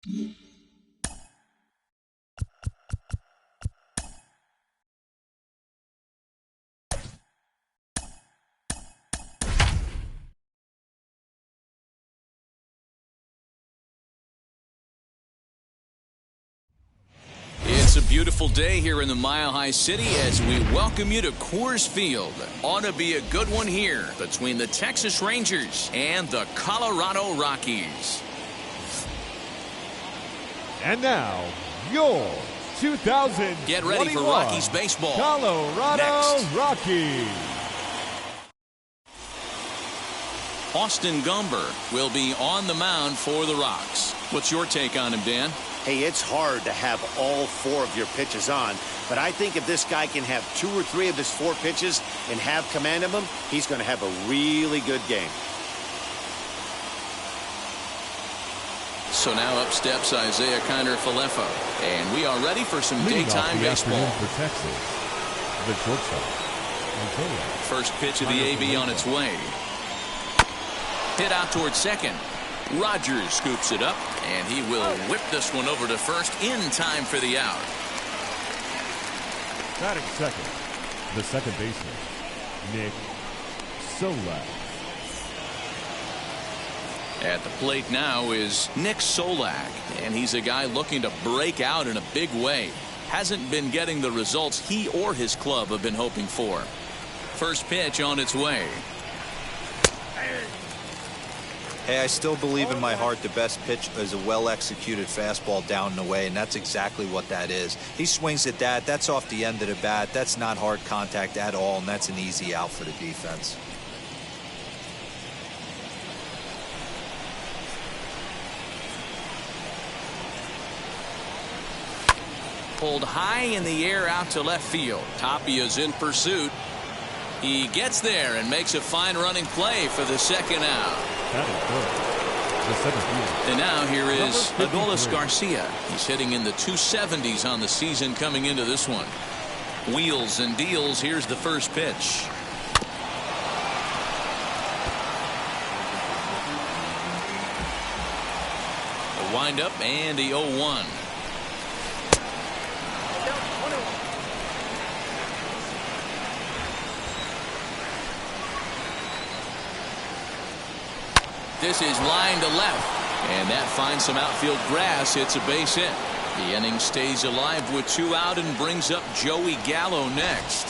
It's a beautiful day here in the Mile High City as we welcome you to Coors Field. Ought to be a good one here between the Texas Rangers and the Colorado Rockies. And now, your 2021 Get ready for Rockies baseball. Colorado Rockies. Austin Gumber will be on the mound for the Rocks. What's your take on him, Dan? Hey, it's hard to have all four of your pitches on, but I think if this guy can have 2 or 3 of his 4 pitches and have command of them, he's going to have a really good game. So now up steps Isaiah Kiner-Falefa, and we are ready for some daytime baseball. For Texas, the shortstop, First pitch of the AB on its way. Hit out towards second. Rogers scoops it up, and he will whip this one over to first in time for the out. Batting second, the second baseman, Nick Solak. At the plate now is Nick Solak, and he's a guy looking to break out in a big way. Hasn't been getting the results he or his club have been hoping for. First pitch on its way. Hey, I still believe in my heart the best pitch is a well-executed fastball down and away, and that's exactly what that is. He swings at that. That's off the end of the bat. That's not hard contact at all, and that's an easy out for the defense. Pulled high in the air out to left field. Tapia in pursuit. He gets there and makes a fine running play for the second out. That is good. The seventh field. And now here is Adolis Garcia. He's hitting in the 270s on the season coming into this one. Wheels and deals. Here's the first pitch. A windup and the 0-1. This is line to left, and that finds some outfield grass. Hits a base hit. The inning stays alive with 2 out and brings up Joey Gallo next.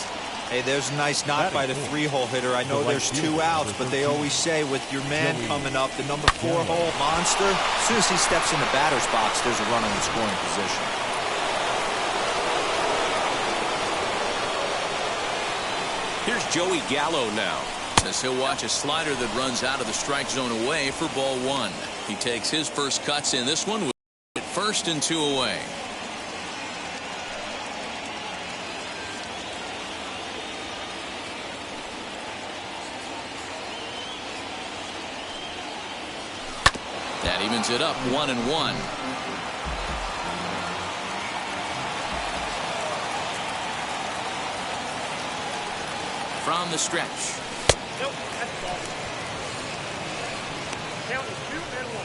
Hey, there's a nice knock by the 3-hole hitter. I know there's 2 outs, but they always say with your man coming up, the number 4-hole monster, as soon as he steps in the batter's box, there's a runner in scoring position. Here's Joey Gallo now, as he'll watch a slider that runs out of the strike zone away for ball 1. He takes his first cuts in this one with first and 2 away. That evens it up 1-1. From the stretch. Nope, that's the ball. Count is 2 and 1.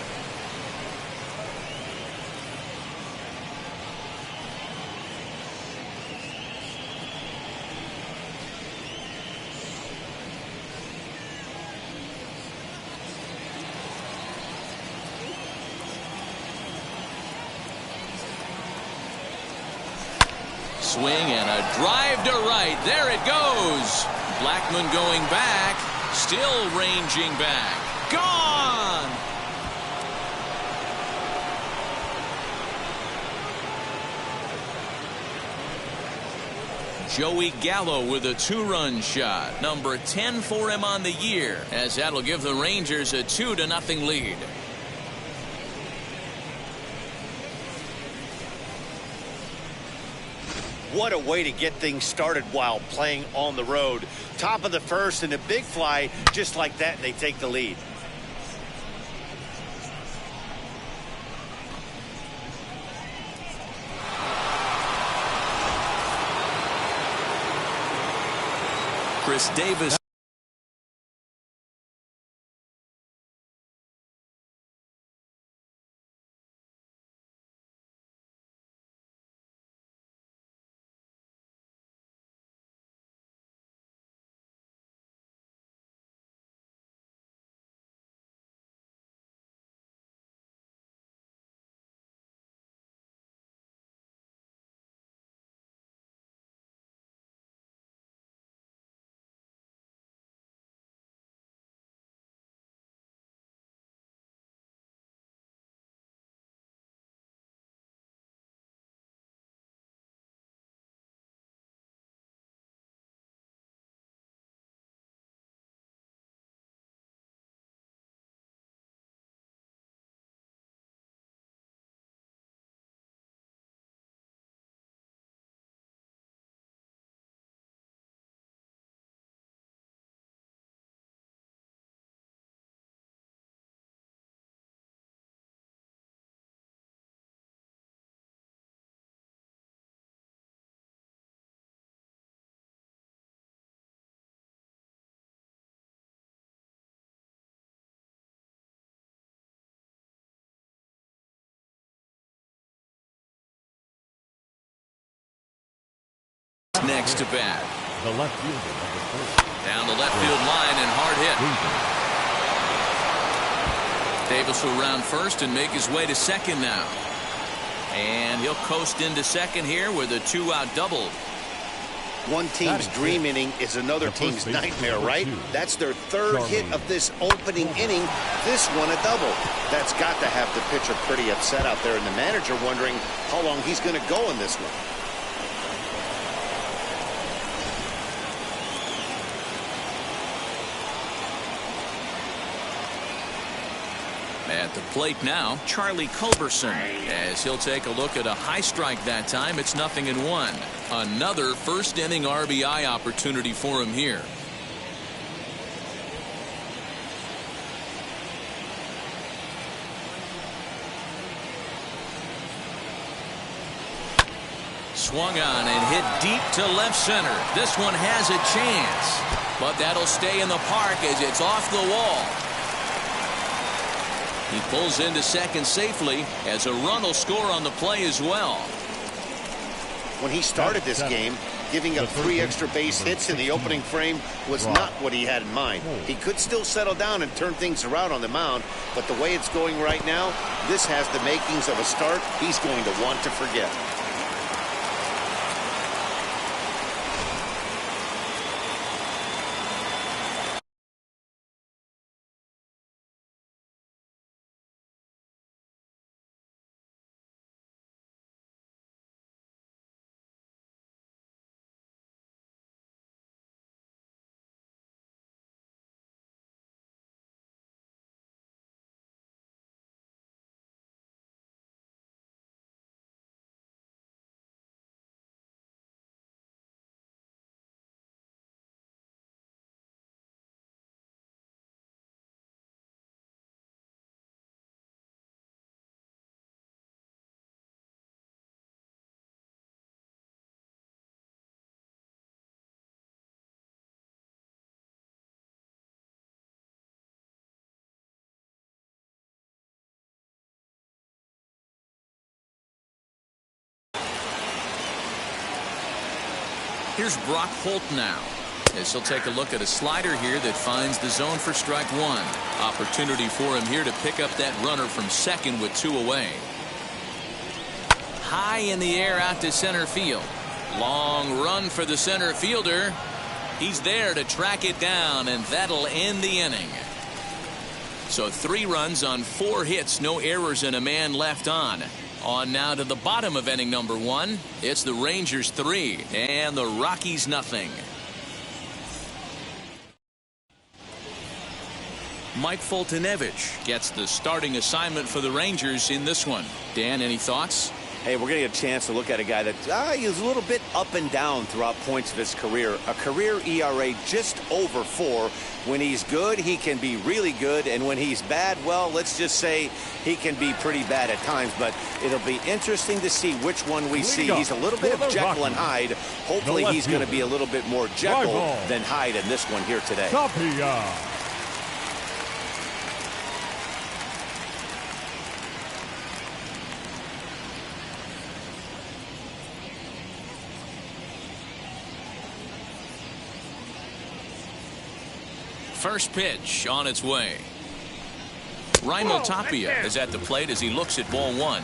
Swing and a drive to right. There it goes. Blackmon going back. Still ranging back. Gone! Joey Gallo with a 2-run shot. Number 10 for him on the year, as that'll give the Rangers a 2-0 lead. What a way to get things started while playing on the road. Top of the first and a big fly, just like that, and they take the lead. Chris Davis next to bat. The left fielder of the first. Down the left field line and hard hit. Davis will round first and make his way to second now. And he'll coast into second here with a 2-out double. One team's dream inning is another team's nightmare, right? That's their third hit of this opening inning. This one a double. That's got to have the pitcher pretty upset out there, and the manager wondering how long he's going to go in this one. At the plate now, Charlie Culberson, as he'll take a look at a high strike that time. It's 0-1. Another first inning RBI opportunity for him here. Swung on and hit deep to left center. This one has a chance, but that'll stay in the park as it's off the wall. He pulls into second safely as a run will score on the play as well. When he started this game, giving up 3 extra base hits in the opening frame was not what he had in mind. He could still settle down and turn things around on the mound, but the way it's going right now, this has the makings of a start he's going to want to forget. Here's Brock Holt now, as he'll take a look at a slider here that finds the zone for strike one. Opportunity for him here to pick up that runner from second with 2 away. High in the air out to center field. Long run for the center fielder. He's there to track it down, and that'll end the inning. So 3 runs on 4 hits, no errors, and a man left on. On now to the bottom of inning number 1. It's the Rangers 3 and the Rockies nothing. Mike Foltynewicz gets the starting assignment for the Rangers in this one. Dan, any thoughts? Hey, we're going to get a chance to look at a guy that he's a little bit up and down throughout points of his career. A career ERA just over 4. When he's good, he can be really good. And when he's bad, well, let's just say he can be pretty bad at times. But it'll be interesting to see which one we see. He's a little bit of Jekyll and Hyde. Hopefully he's going to be a little bit more Jekyll than Hyde in this one here today. First pitch on its way. Raimo Tapia is at the plate as he looks at ball 1.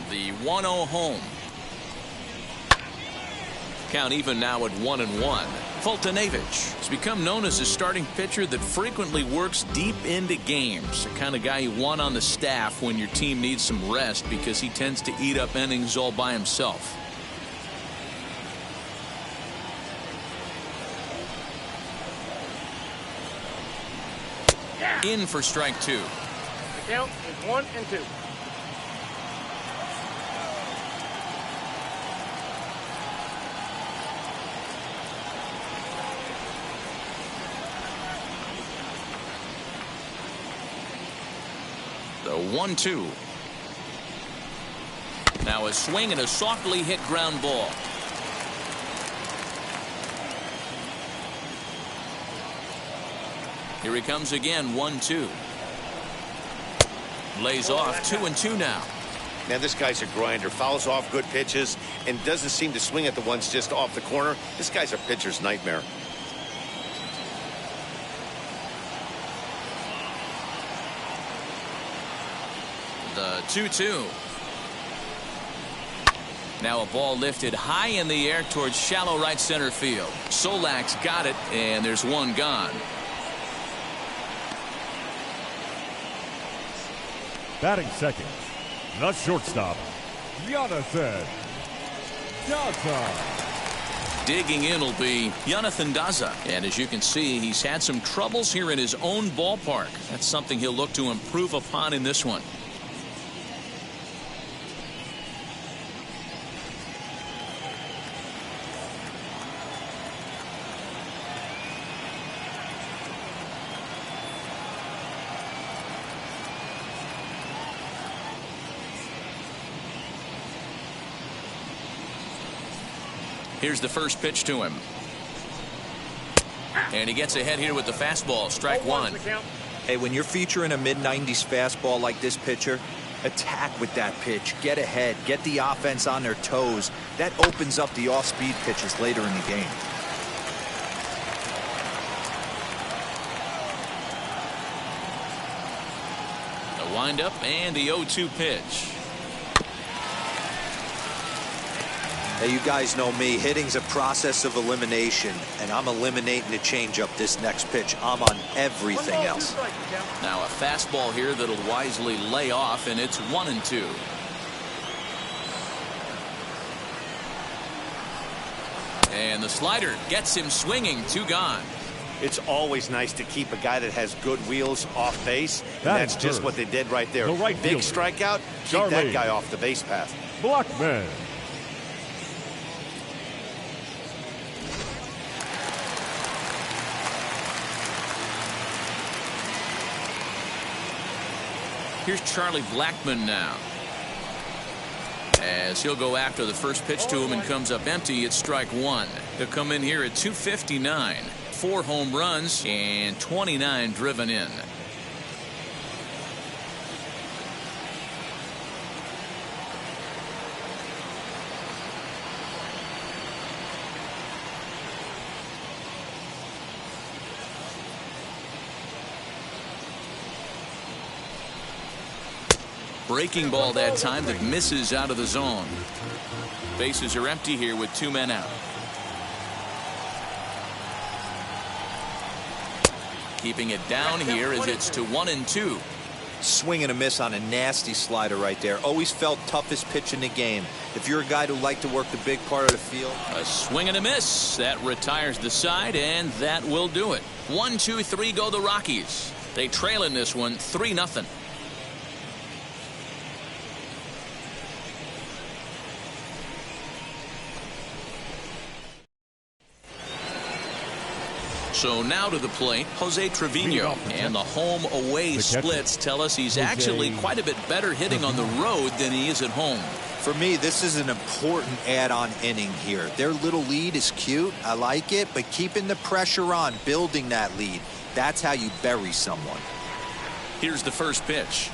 The 1-0 home. Count even now at 1-1. Fultonevich has become known as a starting pitcher that frequently works deep into games. The kind of guy you want on the staff when your team needs some rest because he tends to eat up innings all by himself. In for strike 2. The count is 1-2. The 1-2. Now a swing and a softly hit ground ball. Here he comes again, 1-2. Lays off 2-2 now. Man, this guy's a grinder. Fouls off good pitches and doesn't seem to swing at the ones just off the corner. This guy's a pitcher's nightmare. The 2-2. Now a ball lifted high in the air towards shallow right center field. Solak's got it, and there's one gone. Batting second, the shortstop, Jonathan Daza. Digging in will be Jonathan Daza. And as you can see, he's had some troubles here in his own ballpark. That's something he'll look to improve upon in this one. Here's the first pitch to him. And he gets ahead here with the fastball. Strike 1. Hey, when you're featuring a mid-90s fastball like this pitcher, attack with that pitch. Get ahead. Get the offense on their toes. That opens up the off-speed pitches later in the game. The windup and the 0-2 pitch. Hey, you guys know me. Hitting's a process of elimination, and I'm eliminating the changeup this next pitch. I'm on everything else. Now a fastball here that'll wisely lay off, and it's 1-2. And the slider gets him swinging. 2 gone. It's always nice to keep a guy that has good wheels off base. And that's just what they did right there. Big strikeout. Keep that guy off the base path. Blackmon. Here's Charlie Blackmon now. As he'll go after the first pitch to him and comes up empty, it's strike 1. He'll come in here at 259. 4 home runs and 29 driven in. Breaking ball that time that misses out of the zone. Bases are empty here with 2 men out. Keeping it down here as it's to 1-2. Swing and a miss on a nasty slider right there. Always felt toughest pitch in the game. If you're a guy who liked to work the big part of the field. A swing and a miss. That retires the side, and that will do it. 1-2-3 go the Rockies. They trail in this one 3-0. So now to the plate, Jose Trevino. And the home-away splits tell us he's actually quite a bit better hitting on the road than he is at home. For me, this is an important add-on inning here. Their little lead is cute. I like it. But keeping the pressure on, building that lead, that's how you bury someone. Here's the first pitch.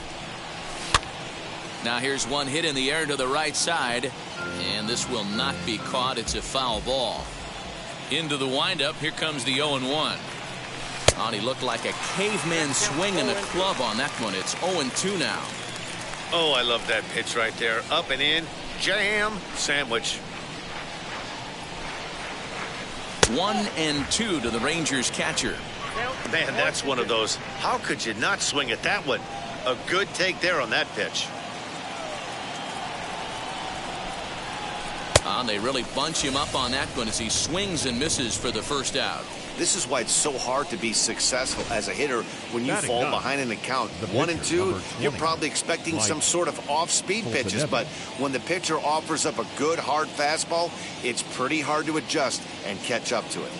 Now here's one hit in the air to the right side. And this will not be caught. It's a foul ball. Into the windup. Here comes the 0-1. Oh, he looked like a caveman swinging a club on that one. It's 0-2 now. Oh, I love that pitch right there. Up and in, jam, sandwich. 1-2 to the Rangers catcher. Man, that's one of those. How could you not swing at that one? A good take there on that pitch. They really bunch him up on that one as he swings and misses for the first out. This is why it's so hard to be successful as a hitter when you Batting fall ninth, behind in the count. the 1 and pitcher, 2, number you're 20, probably expecting some sort of off-speed Colton pitches, Evans. but when the pitcher offers up a good hard fastball, it's pretty hard to adjust and catch up to it.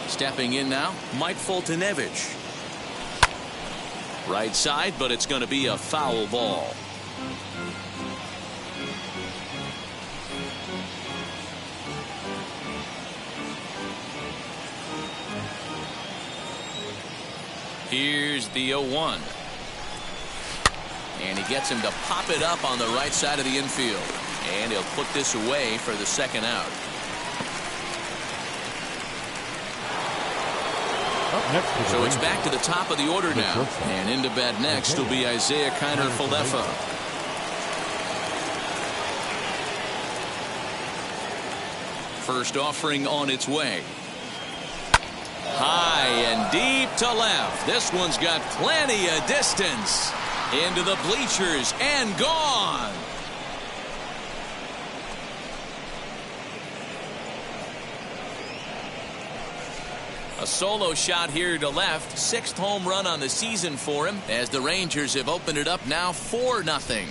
Stepping in now, Mike Foltynewicz. Right side, but it's going to be a foul ball. Here's the 0-1. And he gets him to pop it up on the right side of the infield. And he'll put this away for the second out. So it's back to the top of the order now. And into bat next will be Isaiah Kiner-Falefa. First offering on its way. High and deep to left. This one's got plenty of distance. Into the bleachers and gone. A solo shot here to left. 6th home run on the season for him as the Rangers have opened it up now 4-0.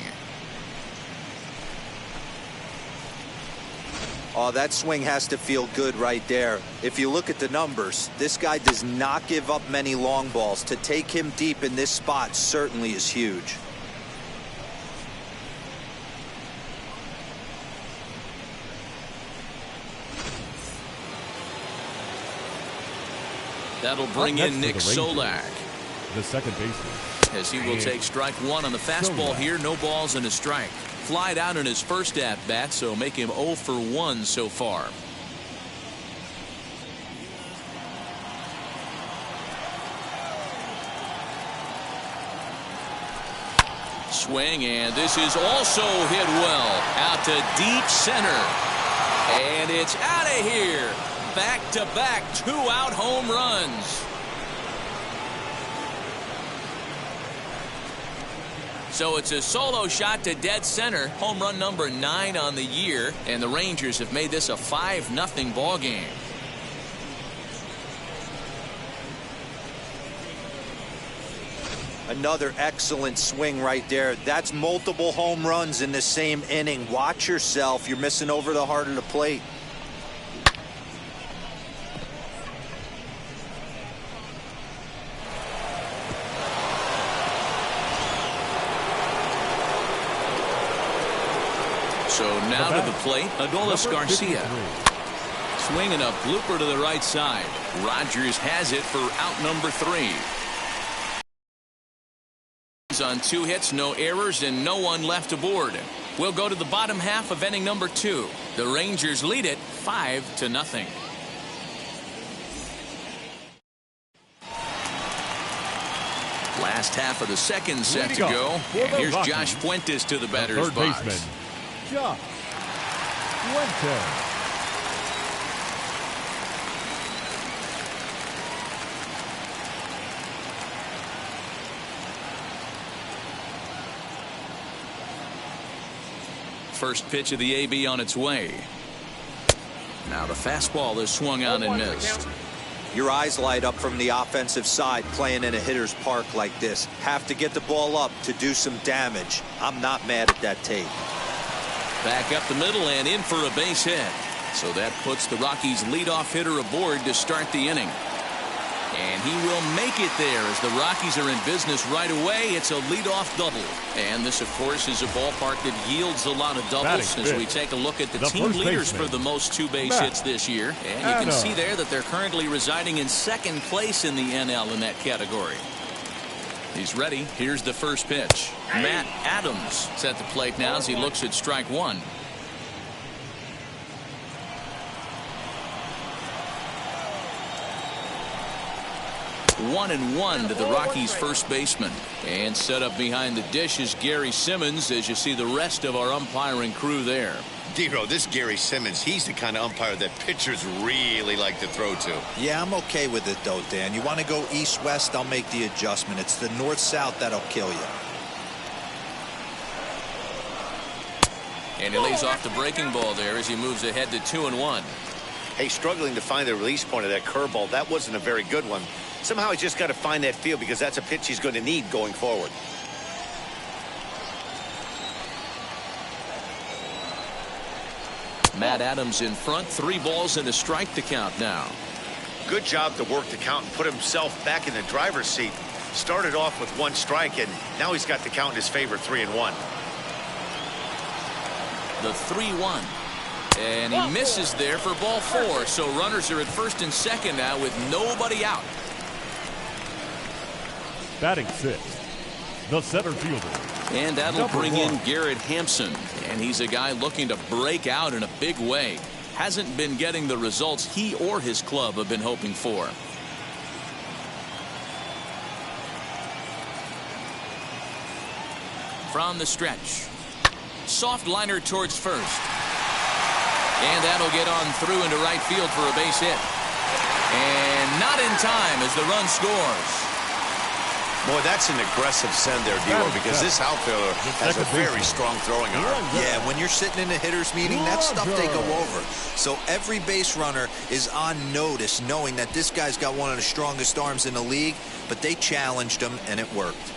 Oh, that swing has to feel good right there. If you look at the numbers, this guy does not give up many long balls. To take him deep in this spot certainly is huge. That'll bring in Nick Solak, the second baseman, as he will take strike 1 on the fastball here. No balls and a strike. Flied out in his first at bat, so make him 0 for 1 so far. Swing, and this is also hit well out to deep center, and it's out of here. Back-to-back 2-out home runs. So it's a solo shot to dead center. Home run number 9 on the year. And the Rangers have made this a 5-0 ball game. Another excellent swing right there. That's multiple home runs in the same inning. Watch yourself. You're missing over the heart of the plate. So now to the plate, Adolis Garcia. Swinging a blooper to the right side. Rogers has it for out number 3. On 2 hits, no errors, and no one left aboard. We'll go to the bottom half of inning number 2. The Rangers lead it 5-0. Last half of the second set to go. And here's Josh Fuentes to the batter's box. Third baseman, Josh Fuentes. First pitch of the AB on its way. Now the fastball is swung on and missed. Your eyes light up from the offensive side playing in a hitter's park like this. Have to get the ball up to do some damage. I'm not mad at that take. Back up the middle and in for a base hit. So that puts the Rockies' leadoff hitter aboard to start the inning. And he will make it there as the Rockies are in business right away. It's a leadoff double. And this, of course, is a ballpark that yields a lot of doubles as we take a look at the team leaders for the most 2-base hits this year. And you can see there that they're currently residing in 2nd place in the NL in that category. He's ready. Here's the first pitch. Matt Adams is at the plate now as he looks at strike 1. 1-1 to the Rockies' first baseman. And set up behind the dish is Gary Simmons as you see the rest of our umpiring crew there. Dero, this Gary Simmons, he's the kind of umpire that pitchers really like to throw to. Yeah, I'm okay with it, though, Dan. You want to go east-west, I'll make the adjustment. It's the north-south that'll kill you. And he lays off the breaking ball there as he moves ahead to 2-1. Hey, struggling to find the release point of that curveball. That wasn't a very good one. Somehow he's just got to find that feel because that's a pitch he's going to need going forward. Matt Adams in front, 3 balls and a strike to count now. Good job to work the count and put himself back in the driver's seat. Started off with 1 strike, and now he's got the count in his favor, 3-1. The 3-1. And he misses there for ball 4. So runners are at first and second now with nobody out. Batting 6th, the center fielder. And that'll bring in Garrett Hampson. And he's a guy looking to break out in a big way. Hasn't been getting the results he or his club have been hoping for. From the stretch. Soft liner towards first. And that'll get on through into right field for a base hit. And not in time as the run scores. Boy, that's an aggressive send there, Dero, because this outfielder has a very strong throwing arm. Yeah, when you're sitting in a hitter's meeting, that's stuff they go over. So every base runner is on notice knowing that this guy's got one of the strongest arms in the league, but they challenged him, and it worked.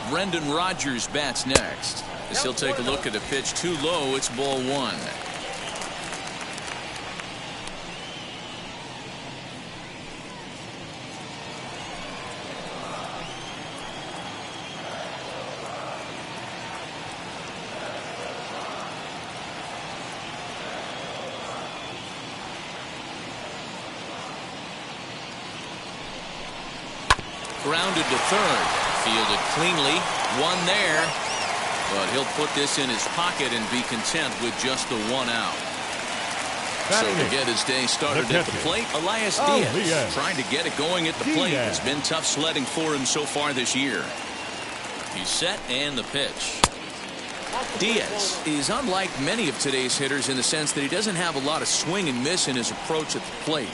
Brendan Rodgers bats next. As he'll take a look at a pitch too low. It's ball 1. Grounded to third. Fielded cleanly. 1 there. But he'll put this in his pocket and be content with just the 1 out. So to get his day started at the plate, Elias Diaz trying to get it going at the plate. It's been tough sledding for him so far this year. He's set and the pitch. Diaz is unlike many of today's hitters in the sense that he doesn't have a lot of swing and miss in his approach at the plate.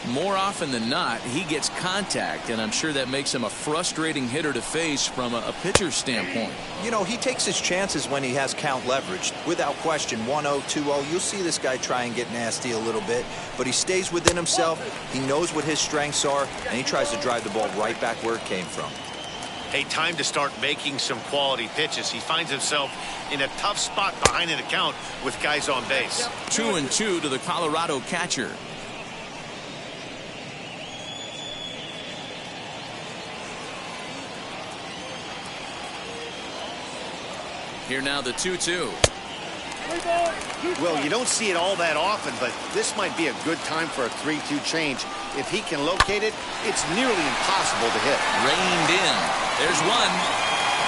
More often than not, he gets contact, and I'm sure that makes him a frustrating hitter to face from a pitcher's standpoint. You know, he takes his chances when he has count leverage. Without question, 1-0, 2-0, you'll see this guy try and get nasty a little bit, but he stays within himself. He knows what his strengths are, and he tries to drive the ball right back where it came from. Hey, time to start making some quality pitches. He finds himself in a tough spot behind an account with guys on base. 2-2 to the Colorado catcher. Here now the 2-2. Well, you don't see it all that often, but this might be a good time for a 3-2 change. If he can locate it, it's nearly impossible to hit. Reined in. There's 1.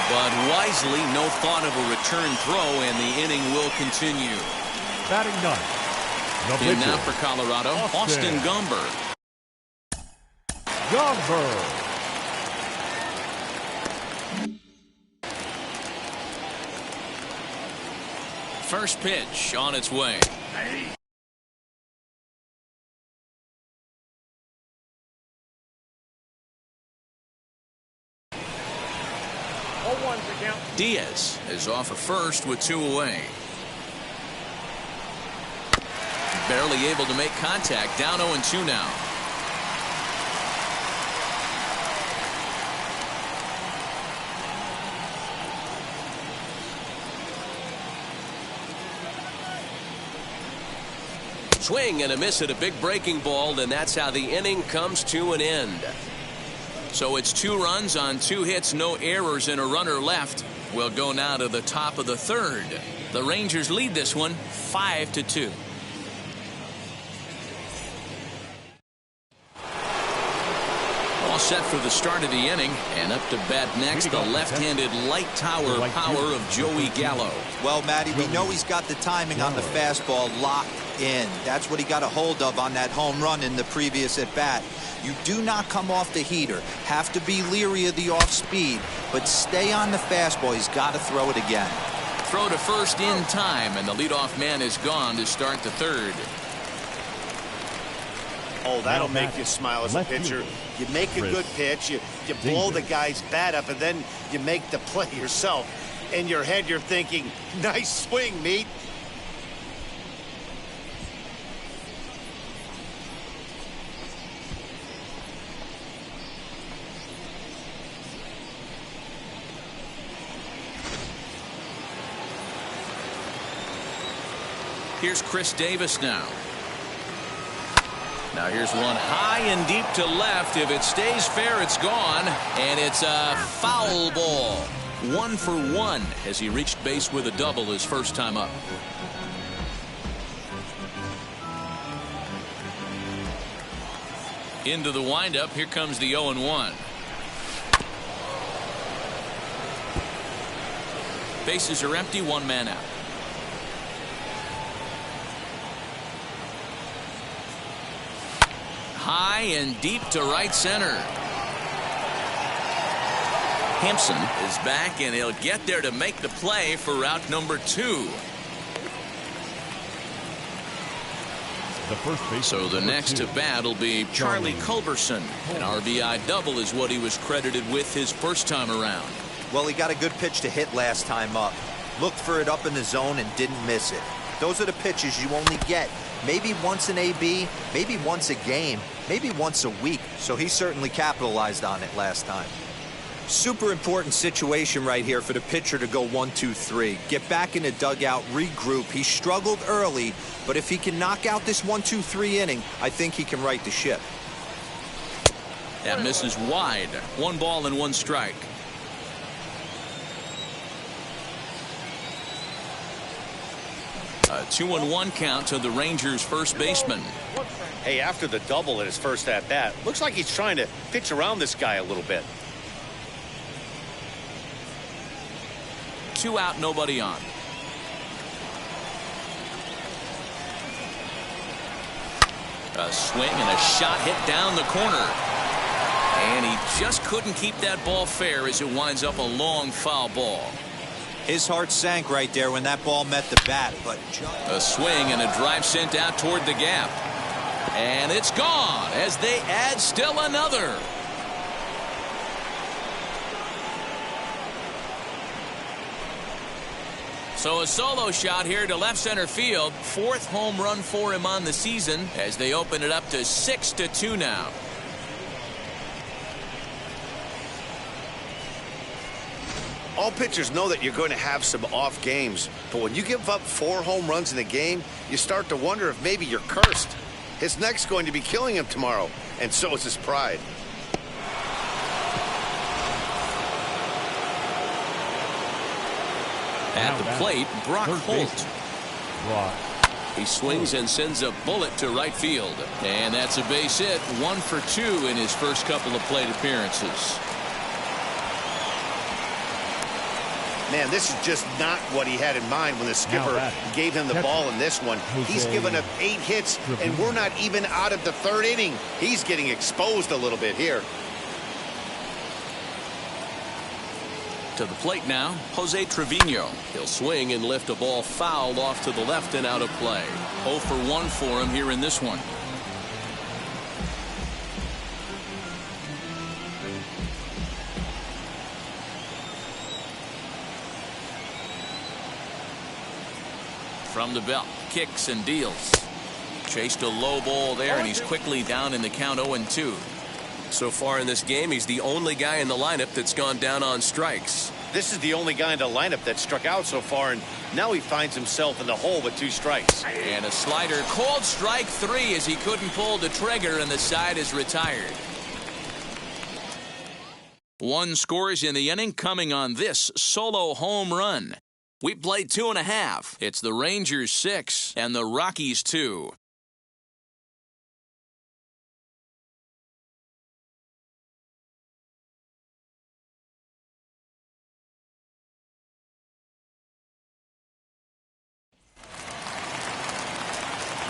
But wisely, no thought of a return throw, and the inning will continue. Batting 9. In now for Colorado, Austin Gomber. Gomber. First pitch on its way. Diaz is off at first with 2 away. Barely able to make contact. Down 0-2 now. Swing and a miss at a big breaking ball, and that's how the inning comes to an end. So it's 2 runs on 2 hits, no errors, and a runner left. We'll go now to the top of the 3rd. The Rangers lead this one 5-2. All set for the start of the inning, and up to bat next, the left-handed light tower power of Joey Gallo. Well, Matty, we know he's got the timing on the fastball locked in. That's what he got a hold of on that home run in the previous at-bat. You do not come off the heater. Have to be leery of the off-speed, but stay on the fastball. He's got to throw it again. Throw to first in time, and the leadoff man is gone to start the 3rd. Oh, that'll make you smile as a pitcher. You make a good pitch, you blow the guy's bat up, and then you make the play yourself. In your head, you're thinking, nice swing, meat. Here's Chris Davis now. Now here's one high and deep to left. If it stays fair, it's gone, and it's a foul ball. 1 for 1 as he reached base with a double his first time up. Into the windup. Here comes the 0-1. Bases are empty, 1 man out. High and deep to right center. Hampson is back, and he'll get there to make the play for route number 2. So the next to bat will be Charlie Culberson. An RBI double is what he was credited with his first time around. Well, he got a good pitch to hit last time up. Looked for it up in the zone and didn't miss it. Those are the pitches you only get maybe once an AB, maybe once a game, maybe once a week. So he certainly capitalized on it last time. Super important situation right here for the pitcher to go 1-2-3. Get back in the dugout, regroup. He struggled early, but if he can knock out this 1-2-3 inning, I think he can right the ship. That misses wide. 1 ball and 1 strike. A 2-1 count to the Rangers' first baseman. Hey, after the double in his first at-bat, looks like he's trying to pitch around this guy a little bit. 2 out, nobody on. A swing and a shot hit down the corner. And he just couldn't keep that ball fair as it winds up a long foul ball. His heart sank right there when that ball met the bat, but a swing and a drive sent out toward the gap. And it's gone as they add still another. So a solo shot here to left center field. 4th home run for him on the season as they open it up to 6-2 now. All pitchers know that you're going to have some off games, but when you give up 4 home runs in a game, you start to wonder if maybe you're cursed. His neck's going to be killing him tomorrow, and so is his pride. At the plate, Brock Holt. He swings and sends a bullet to right field. And that's a base hit. 1 for 2 in his first couple of plate appearances. Man, this is just not what he had in mind when the skipper gave him the ball in this one. He's given up 8 hits, and we're not even out of the 3rd inning. He's getting exposed a little bit here. To the plate now, Jose Trevino. He'll swing and lift a ball foul off to the left and out of play. 0 for 1 for him here in this one. From the belt, kicks and deals. Chased a low ball there, and he's quickly down in the count 0-2. So far in this game, he's the only guy in the lineup that's gone down on strikes. This is the only guy in the lineup that struck out so far, and now he finds himself in the hole with 2 strikes. And a slider called strike 3 as he couldn't pull the trigger, and the side is retired. 1 scores in the inning coming on this solo home run. We played 2.5. It's the Rangers 6 and the Rockies 2.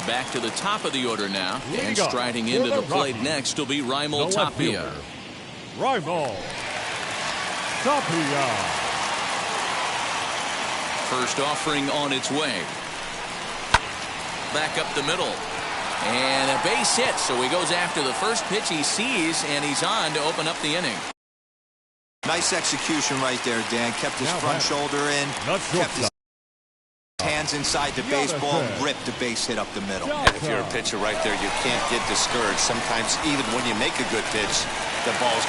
Back to the top of the order now, and striding into the plate next will be Raimel Tapia. Raimel Tapia. First offering on its way. Back up the middle. And a base hit, so he goes after the first pitch he sees, and he's on to open up the inning. Nice execution right there, Dan. Kept his front shoulder in, kept his hands inside the baseball, ripped the base hit up the middle. And if you're a pitcher right there, you can't get discouraged. Sometimes even when you make a good pitch, the ball's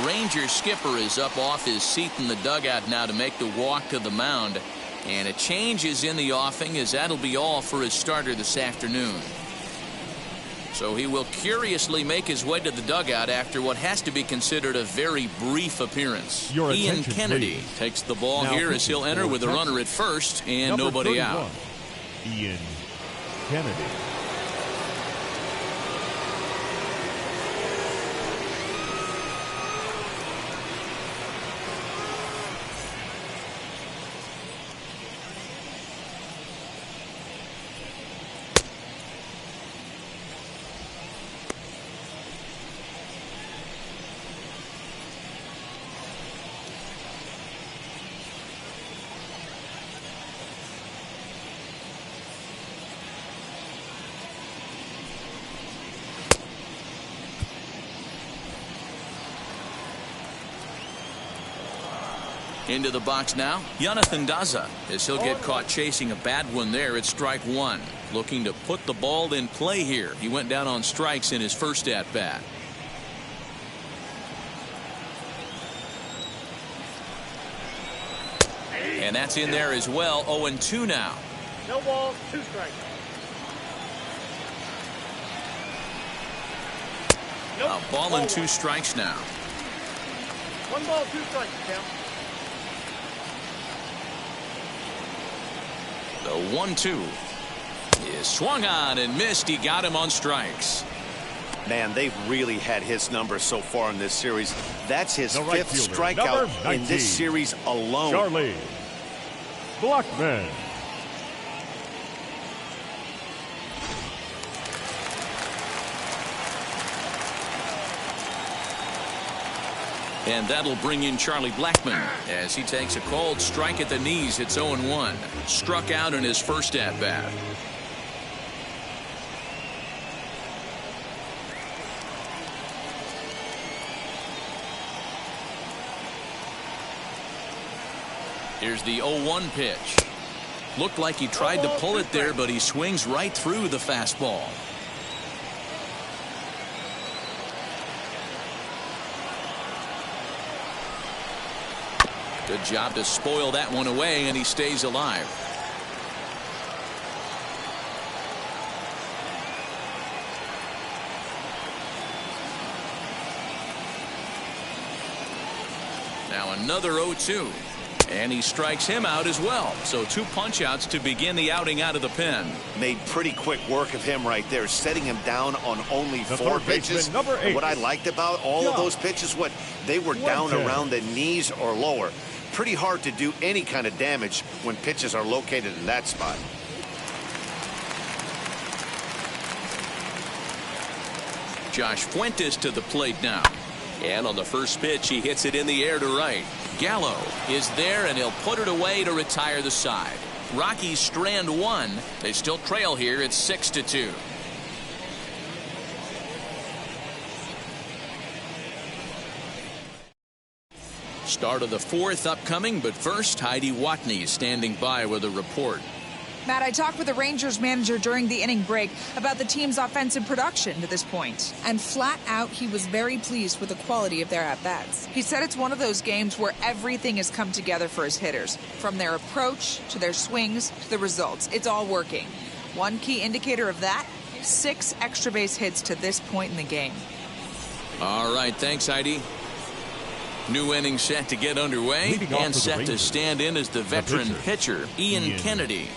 Rangers skipper is up off his seat in the dugout now to make the walk to the mound. And a change is in the offing, as that'll be all for his starter this afternoon. So he will curiously make his way to the dugout after what has to be considered a very brief appearance. Ian Kennedy takes the ball here as he'll enter with a runner at first and nobody out. Ian Kennedy. Into the box now, Jonathan Daza, as he'll get caught chasing a bad one there at strike 1. Looking to put the ball in play here. He went down on strikes in his first at-bat. And that's in there as well. 0-2 now. No balls, 2 strikes. A ball and 2 strikes now. 1 ball, 2 strikes, count. The 1-2 is swung on and missed. He got him on strikes. Man, they've really had his number so far in this series. That's his 5th strikeout in this series alone. Charlie Blackmon. And that'll bring in Charlie Blackmon as he takes a called strike at the knees. It's 0-1. Struck out in his first at-bat. Here's the 0-1 pitch. Looked like he tried to pull it there, but he swings right through the fastball. Good job to spoil that one away, and he stays alive. Now another 0-2. And he strikes him out as well. So 2 punch-outs to begin the outing out of the pen. Made pretty quick work of him right there, setting him down on only The 4 third pitches. baseman, number 8. What I liked about all of those pitches, they were down around the knees or lower. Pretty hard to do any kind of damage when pitches are located in that spot. Josh Fuentes to the plate now. And on the first pitch, he hits it in the air to right. Gallo is there, and he'll put it away to retire the side. Rockies strand 1. They still trail here. It's 6-2. Start of the 4th upcoming, but first, Heidi Watney standing by with a report. Matt, I talked with the Rangers manager during the inning break about the team's offensive production to this point. And flat out, he was very pleased with the quality of their at-bats. He said it's one of those games where everything has come together for his hitters. From their approach, to their swings, to the results. It's all working. One key indicator of that, 6 extra base hits to this point in the game. All right, thanks, Heidi. New inning set to get underway, and set to stand in as the veteran pitcher, Ian Kennedy.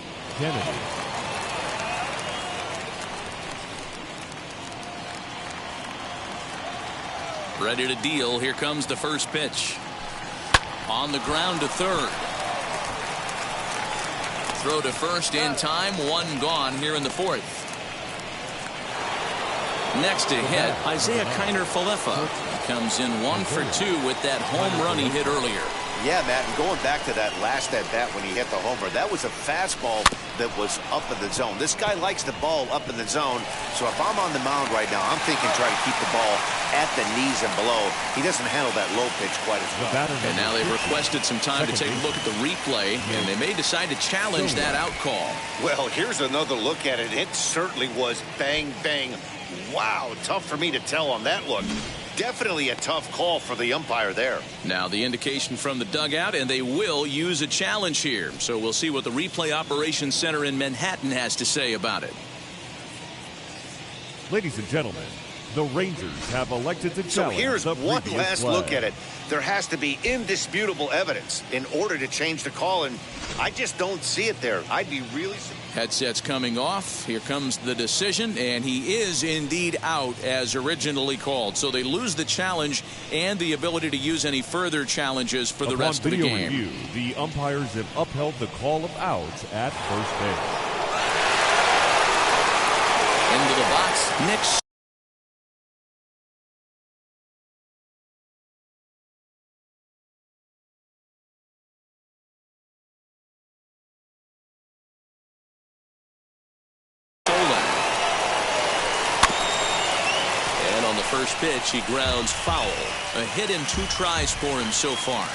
Ready to deal. Here comes the first pitch. On the ground to third. Throw to first in time. 1 gone here in the 4th. Next to hit, Isaiah Kiner-Falefa comes in 1 for 2 with that home run he hit earlier. Yeah, Matt, and going back to that last at-bat when he hit the homer, that was a fastball that was up in the zone. This guy likes the ball up in the zone, so if I'm on the mound right now, I'm thinking try to keep the ball at the knees and below. He doesn't handle that low pitch quite as well. And now they've requested some time to take a look at the replay, and they may decide to challenge that out call. Well, here's another look at it. It certainly was bang, bang. Wow, tough for me to tell on that look. Definitely a tough call for the umpire there. Now the indication from the dugout, and they will use a challenge here. So we'll see what the replay operations center in Manhattan has to say about it. Ladies and gentlemen, the Rangers have elected to challenge. So here's the one previous last flag. look at it. There has to be indisputable evidence in order to change the call, and I just don't see it there. I'd be really surprised. Headsets coming off. Here comes the decision, and he is indeed out as originally called. So they lose the challenge and the ability to use any further challenges for the rest of the game. Review, the umpires have upheld the call of outs at first base. Into the box, Nick. First pitch, he grounds foul. A hit in 2 tries for him so far.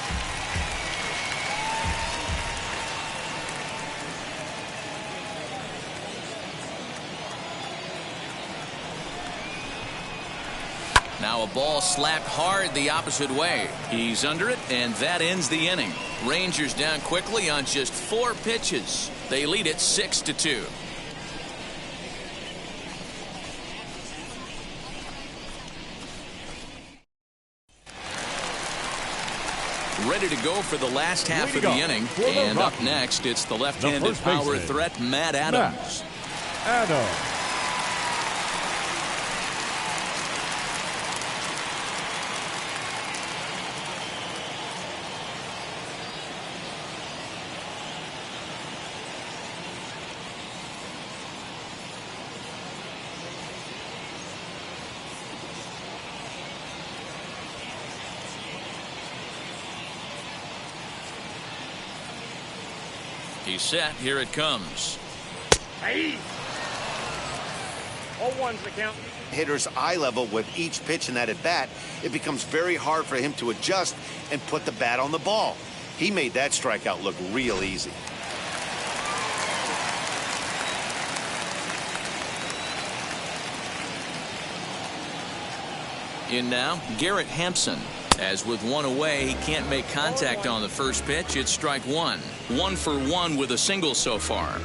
Now a ball slapped hard the opposite way. He's under it, and that ends the inning. Rangers down quickly on just 4 pitches. They lead it 6-2. Ready to go for the last half of the inning. And up next, it's the left-handed power threat, Matt Adams. He's set. Here it comes. Hey! All ones the count. Hitter's eye level with each pitch in that at bat, it becomes very hard for him to adjust and put the bat on the ball. He made that strikeout look real easy. In now, Garrett Hampson. As with 1 away, he can't make contact on the first pitch. It's strike 1. 1 for 1 with a single so far.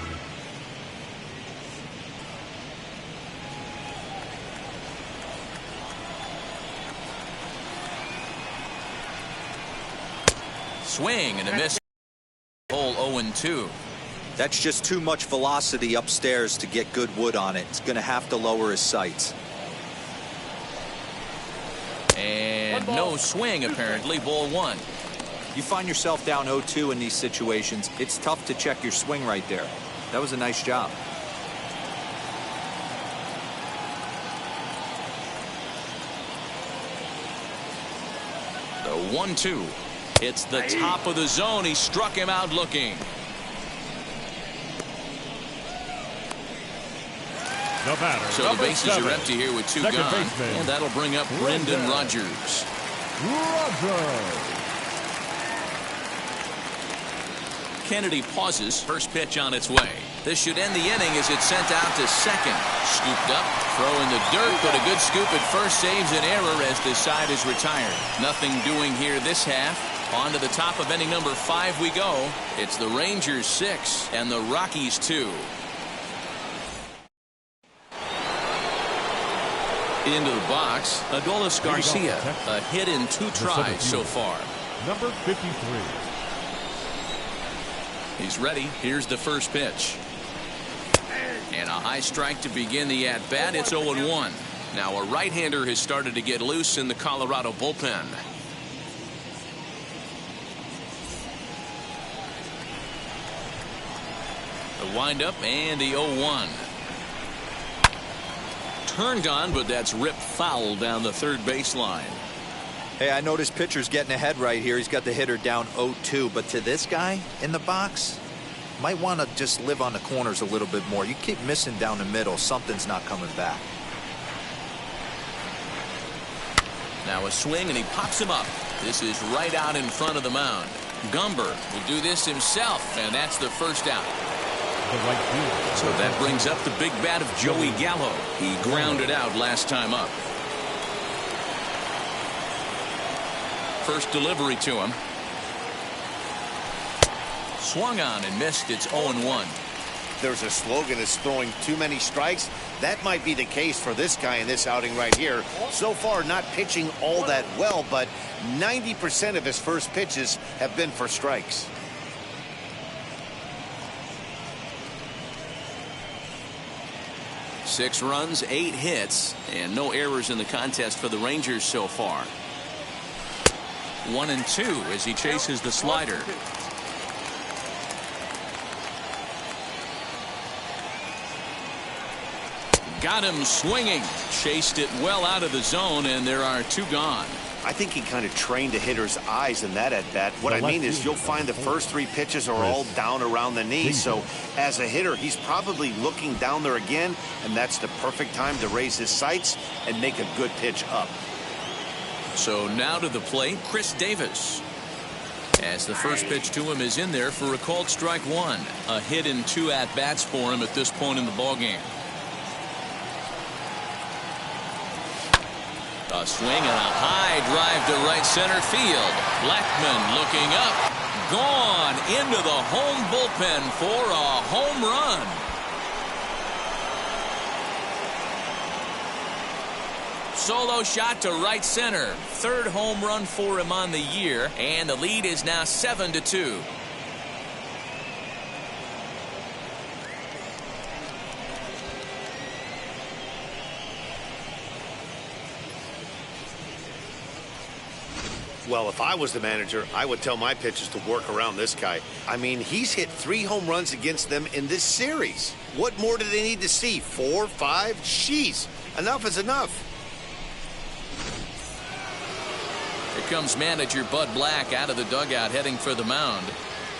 Swing and a miss. 1-2. That's just too much velocity upstairs to get good wood on it. It's going to have to lower his sights. And no swing, apparently. Ball 1. You find yourself down 0-2 in these situations, it's tough to check your swing right there. That was a nice job. The 1-2. It's the top of the zone. He struck him out looking. The batter, So the bases are empty here with 2 second gone. baseman, And that'll bring up Brendan Rodgers. Kennedy pauses. First pitch on its way. This should end the inning as it's sent out to second. Scooped up, throw in the dirt, but a good scoop at first saves an error as this side is retired. Nothing doing here this half. On to the top of inning number 5 we go. It's the Rangers 6 and the Rockies 2. Into the box, Adolis Garcia. A hit in 2 tries so far. Number 53. He's ready. Here's the first pitch. And a high strike to begin the at-bat. It's 0-1. Now a right-hander has started to get loose in the Colorado bullpen. The windup and the 0-1. Turned on, but that's ripped foul down the third baseline. Hey, I noticed pitcher's getting ahead right here. He's got the hitter down 0-2, but to this guy in the box, might want to just live on the corners a little bit more. You keep missing down the middle, something's not coming back. Now a swing, and he pops him up. This is right out in front of the mound. Gumber will do this himself, and that's the first out. So that brings up the big bat of Joey Gallo. He grounded out last time up. First delivery to him. Swung on and missed. It's 0-1. There's a slogan that's throwing too many strikes. That might be the case for this guy in this outing right here. So far, not pitching all that well, but 90% of his first pitches have been for strikes. Six runs, 8 hits, and no errors in the contest for the Rangers so far. 1-2 as he chases the slider. Got him swinging. Chased it well out of the zone, and there are 2 gone. I think he kind of trained the hitter's eyes in that at-bat. What I mean is you'll find the first 3 pitches are all down around the knee. So as a hitter, he's probably looking down there again, and that's the perfect time to raise his sights and make a good pitch up. So now to the plate, Chris Davis. As the first pitch to him is in there for a called strike 1. A hit in 2 at-bats for him at this point in the ballgame. A swing and a high drive to right center field. Blackmon looking up. Gone into the home bullpen for a home run. Solo shot to right center. 3rd home run for him on the year, and the lead is now 7-2. Well, if I was the manager, I would tell my pitchers to work around this guy. I mean, he's hit 3 home runs against them in this series. What more do they need to see? 4, 5? Jeez, enough is enough. Here comes manager Bud Black out of the dugout heading for the mound.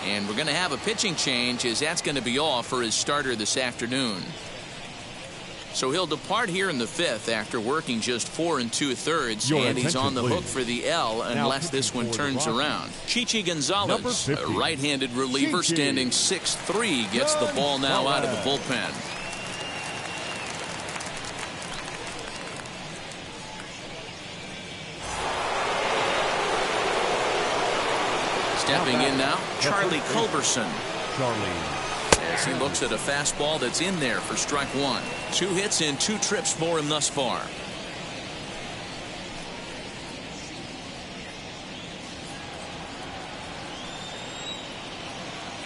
And we're going to have a pitching change, as that's going to be all for his starter this afternoon. So he'll depart here in the 5th after working just 4 2/3, and he's on the hook for the L unless this one turns around. Chichi Gonzalez, a right-handed reliever standing 6'3", gets the ball now out of the bullpen. Stepping in now, Charlie Culberson. As he looks at a fastball that's in there for strike 1. 2 hits and 2 trips for him thus far.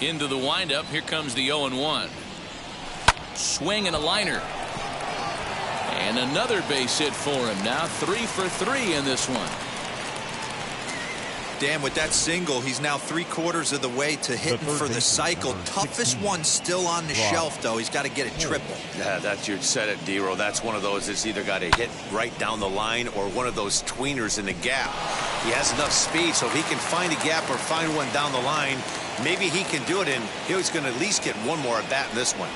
Into the windup. Here comes the 0-1. Swing and a liner. And another base hit for him. Now 3 for 3 in this one. Dan, with that single, he's now 3/4 of the way to hitting for the cycle. Toughest one still on the shelf, though. He's got to get it triple. Yeah, that's you said it, Dero. That's one of those that's either got to hit right down the line or one of those tweeners in the gap. He has enough speed, so if he can find a gap or find one down the line, maybe he can do it, and he's going to at least get one more at bat in this one.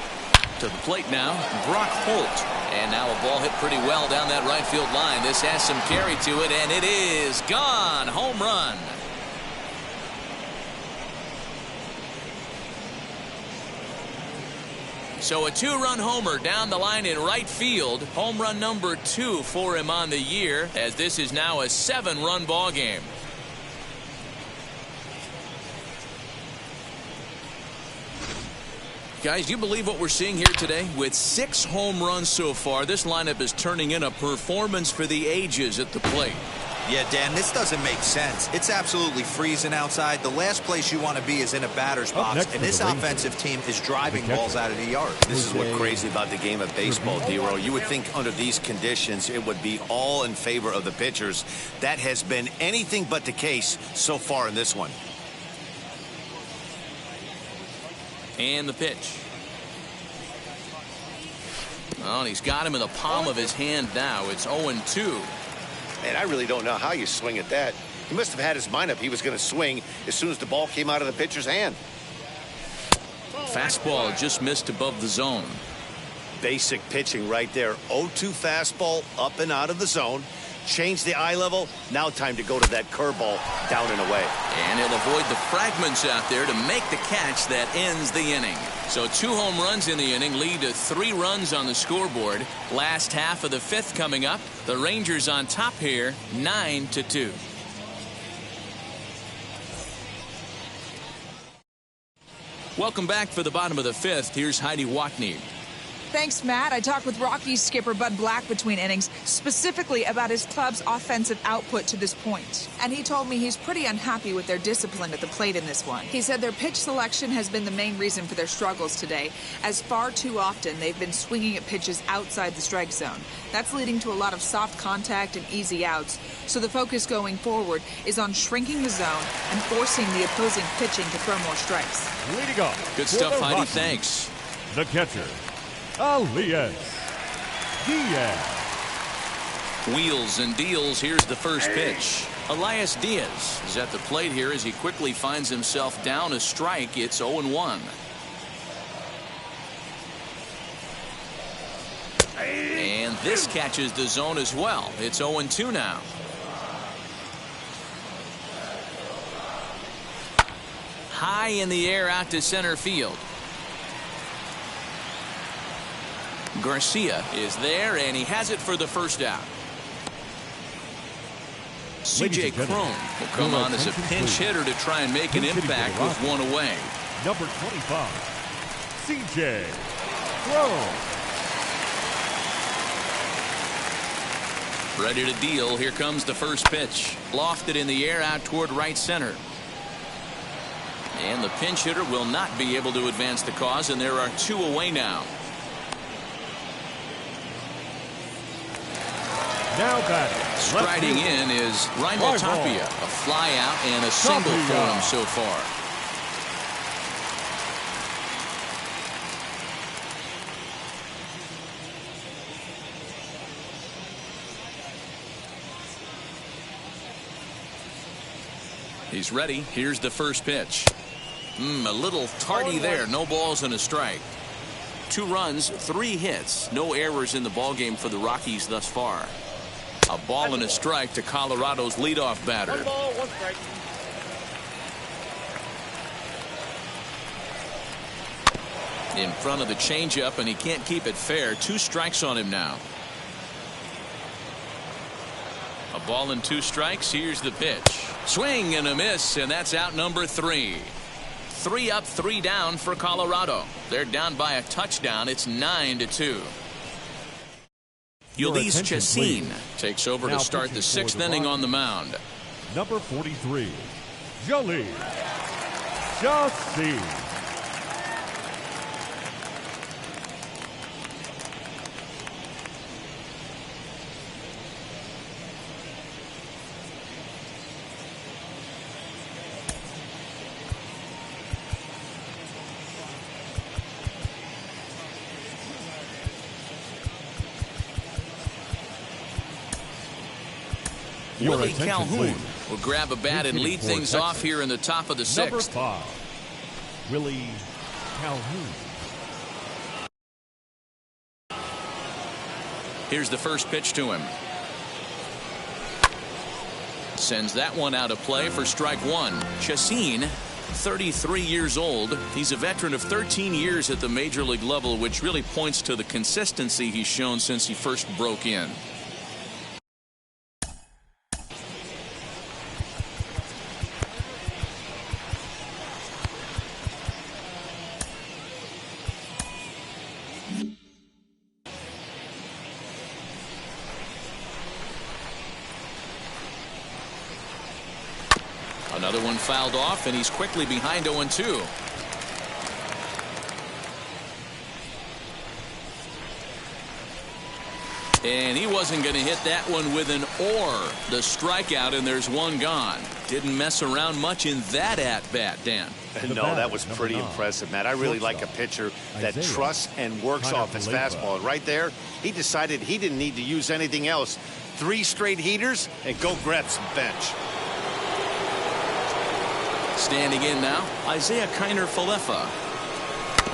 To the plate now, Brock Holt. And now a ball hit pretty well down that right field line. This has some carry to it, and it is gone. Home run. So a 2-run homer down the line in right field. Home run number 2 for him on the year, as this is now a 7-run ball game. Guys, do you believe what we're seeing here today? With 6 home runs so far, this lineup is turning in a performance for the ages at the plate. Yeah, Dan, this doesn't make sense. It's absolutely freezing outside. The last place you want to be is in a batter's box, and this offensive team is driving balls out of the yard. This is what's crazy about the game of baseball, Dero. You would think under these conditions it would be all in favor of the pitchers. That has been anything but the case so far in this one. And the pitch. Oh, and he's got him in the palm of his hand now. It's 0-2. Man, I really don't know how you swing at that. He must have had his mind up he was going to swing as soon as the ball came out of the pitcher's hand. Fastball just missed above the zone. Basic pitching right there. 0-2 fastball up and out of the zone. Change the eye level. Now time to go to that curveball down and away. And he'll avoid the fragments out there to make the catch that ends the inning. So 2 home runs in the inning lead to 3 runs on the scoreboard. Last half of the 5th coming up. The Rangers on top here, 9-2. Welcome back for the bottom of the 5th. Here's Heidi Watney. Thanks, Matt. I talked with Rockies skipper Bud Black between innings, specifically about his club's offensive output to this point. And he told me he's pretty unhappy with their discipline at the plate in this one. He said their pitch selection has been the main reason for their struggles today, as far too often they've been swinging at pitches outside the strike zone. That's leading to a lot of soft contact and easy outs. So the focus going forward is on shrinking the zone and forcing the opposing pitching to throw more strikes. Leading off. Good stuff, Heidi. Thanks. The catcher, Elias Diaz. Wheels and deals. Here's the first pitch. Elias Diaz is at the plate here as he quickly finds himself down a strike. It's 0-1. And this catches the zone as well. It's 0-2 now. High in the air out to center field. Garcia is there, and he has it for the first out. C.J. Cron will come on as a pinch hitter to try and make an impact with one away. Number 25, C.J. Cron. Ready to deal. Here comes the first pitch. Lofted in the air out toward right center. And the pinch hitter will not be able to advance the cause, and there are 2 away now. Now batting. Striding in is Raimel Tapia. A fly out and a single for him so far. He's ready. Here's the first pitch. A little tardy there. No balls and a strike. 2 runs, 3 hits. No errors in the ballgame for the Rockies thus far. A ball and a strike to Colorado's leadoff batter. 1 ball, 1 strike. In front of the changeup, and he can't keep it fair. 2 strikes on him now. A ball and 2 strikes. Here's the pitch. Swing and a miss, and that's out number 3. 3 up, 3 down for Colorado. They're down by a touchdown. It's 9-2. Ulysses Chassin takes over to start the 6th inning on the mound. Number 43, Ulysses Chassin. Your Willie attention, Calhoun please. will grab a bat and lead things Texas. off here in the top of the Number sixth. 5, Willie Calhoun. Here's the first pitch to him. Sends that one out of play for strike one. Chacin, 33 years old. He's a veteran of 13 years at the major league level, which really points to the consistency he's shown since he first broke in. Another one fouled off, and he's quickly behind 0-2. And he wasn't going to hit that one with an or. The strikeout, and there's one gone. Didn't mess around much in that at-bat, Dan. No, that was pretty impressive, Matt. I really like a pitcher that trusts and works off his fastball. And right there, he decided he didn't need to use anything else. 3 straight heaters and go grab some bench. Standing in now, Isaiah Kiner-Falefa.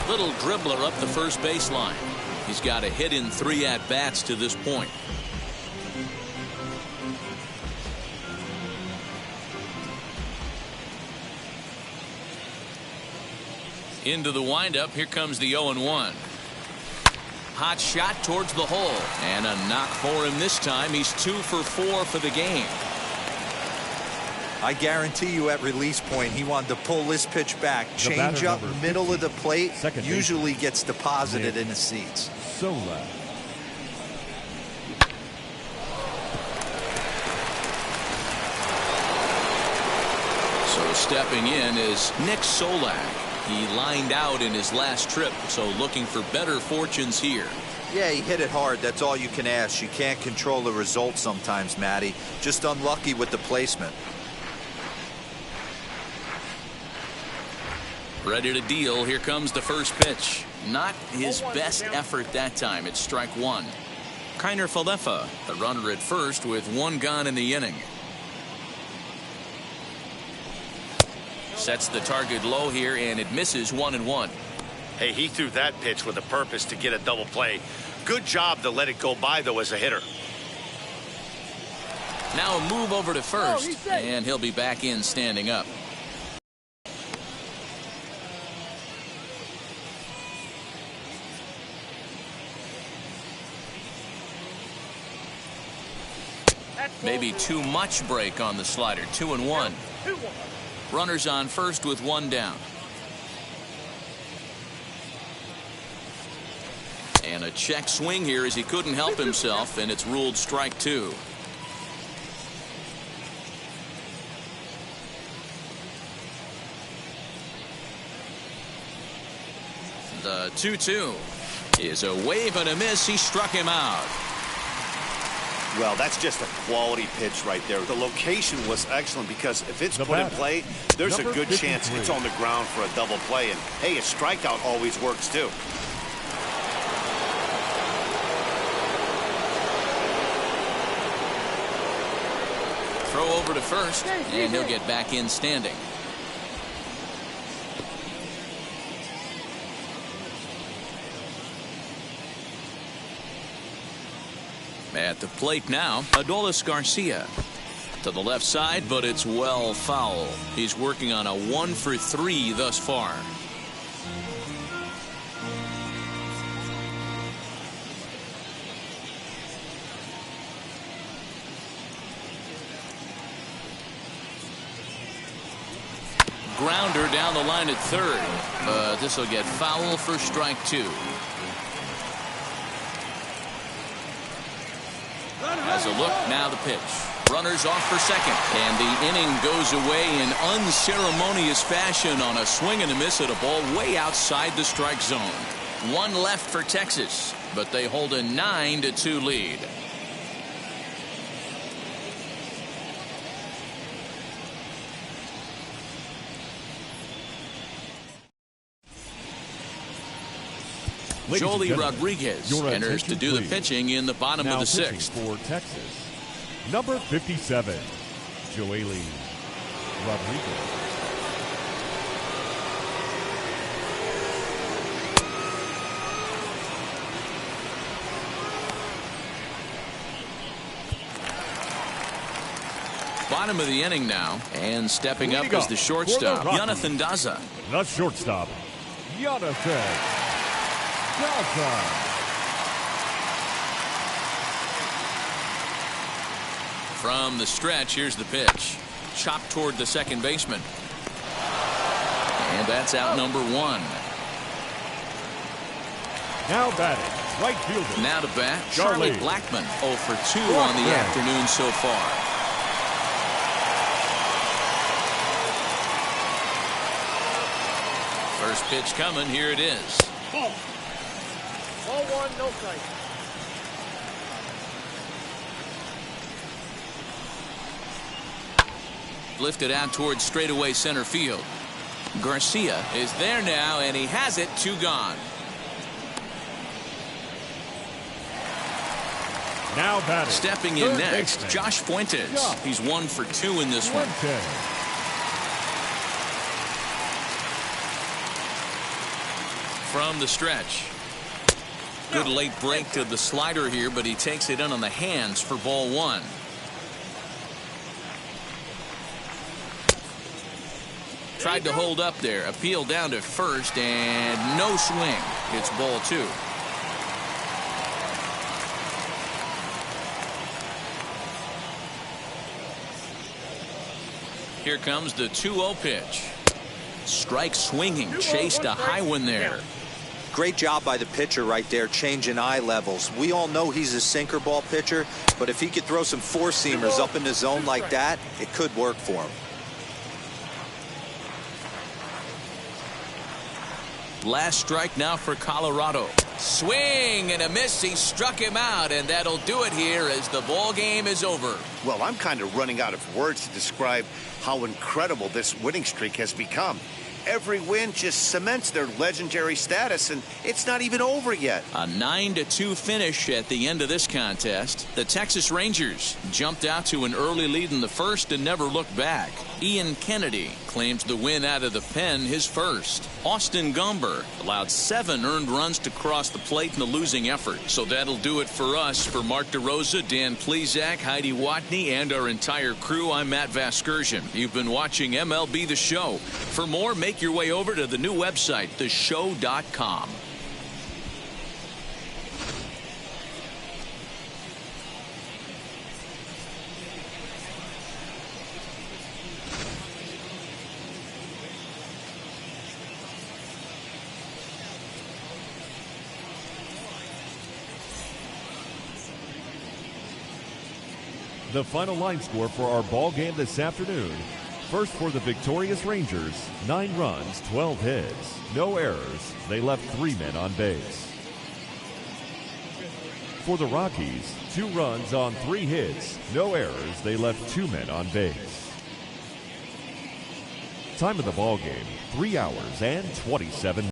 Little dribbler up the first baseline. He's got a hit in 3 at-bats to this point. Into the windup. Here comes the 0-1. Hot shot towards the hole. And a knock for him this time. He's 2 for 4 for the game. I guarantee you at release point he wanted to pull this pitch back. Change up middle of the plate usually gets deposited in the seats. So loud. So stepping in is Nick Solak. He lined out in his last trip, so looking for better fortunes here. Yeah, he hit it hard. That's all you can ask. You can't control the result sometimes, Matty. Just unlucky with the placement. Ready to deal. Here comes the first pitch. Not his best effort that time. It's strike one. Kiner-Falefa, the runner at first with 1 gone in the inning. Sets the target low here, and it misses 1-1. Hey, he threw that pitch with a purpose to get a double play. Good job to let it go by, though, as a hitter. Now a move over to first, and he'll be back in standing up. Maybe too much break on the slider. 2-1. Runners on first with 1 down. And a check swing here as he couldn't help himself, and it's ruled strike 2. The 2-2 is a wave and a miss. He struck him out. Well, that's just a quality pitch right there. The location was excellent because if it's put in play, there's a good chance it's on the ground for a double play. And, hey, a strikeout always works, too. Throw over to first, and he'll get back in standing. At the plate now, Adolis Garcia. To the left side, but it's well foul. He's working on a 1 for 3 thus far. Grounder down the line at third, but this will get foul for strike 2. As a look, now the pitch. Runners off for second, and the inning goes away in unceremonious fashion on a swing and a miss at a ball way outside the strike zone. 1 left for Texas, but they hold a 9-2 lead. Joely Rodriguez enters to do the pitching in the bottom of the 6th. For Texas, Number 57, Joely Rodriguez. Bottom of the inning now, and stepping up is the shortstop, Jonathan Daza. The shortstop, Jonathan Daza. From the stretch, here's the pitch. Chopped toward the second baseman. And that's out number one. Now batting, right fielder. Now to bat, Charlie Blackmon, 0 for 2 on the afternoon so far. First pitch coming, here it is. Ball. Ball one, no strike. Lifted out towards straightaway center field. Garcia is there now, and he has it. 2 gone. Now batting. Stepping in next, Josh Fuentes. He's 1 for 2 in this one. From the stretch. Good late break to the slider here, but he takes it in on the hands for ball 1. Tried to hold up there. Appeal down to first, and no swing. It's ball 2. Here comes the 2-0 pitch. Strike swinging. Chased a high one there. Great job by the pitcher right there, changing eye levels. We all know he's a sinker ball pitcher, but if he could throw some four-seamers up in the zone like that, it could work for him. Last strike now for Colorado. Swing and a miss. He struck him out, and that'll do it here as the ball game is over. Well, I'm kind of running out of words to describe how incredible this winning streak has become. Every win just cements their legendary status, and it's not even over yet. A 9-2 finish at the end of this contest. The Texas Rangers jumped out to an early lead in the first and never looked back. Ian Kennedy claims the win out of the pen, his first. Austin Gomber allowed 7 earned runs to cross the plate in the losing effort. So that'll do it for us. For Mark DeRosa, Dan Plesac, Heidi Watney, and our entire crew, I'm Matt Vasgersian. You've been watching MLB The Show. For more, make your way over to the new website, theshow.com. The final line score for our ball game this afternoon. First for the victorious Rangers, 9 runs, 12 hits, no errors. They left 3 men on base. For the Rockies, 2 runs on 3 hits, no errors. They left 2 men on base. Time of the ball game, 3 hours and 27 minutes.